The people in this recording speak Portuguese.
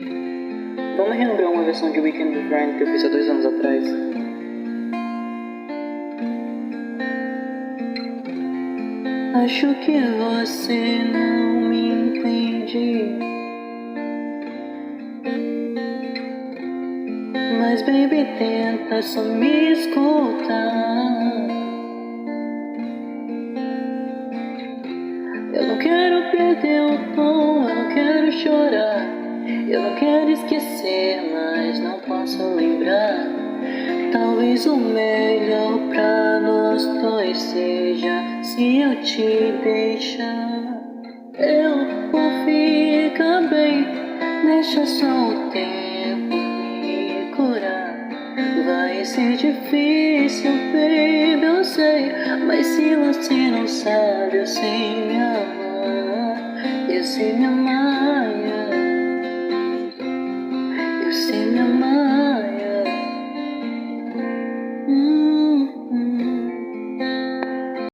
Vamos relembrar uma versão de Weekend with Friend que eu fiz há 2 anos atrás. Acho que você não me entende, mas baby, tenta só me escutar. Eu não quero perder o tom, eu não quero chorar, eu não quero esquecer, mas não posso lembrar. Talvez o melhor pra nós dois seja se eu te deixar. Eu vou ficar bem, deixa só o tempo me curar. Vai ser difícil, baby, eu sei, mas se você não sabe, eu sei me amar, eu sei me amar, eu sei me amar.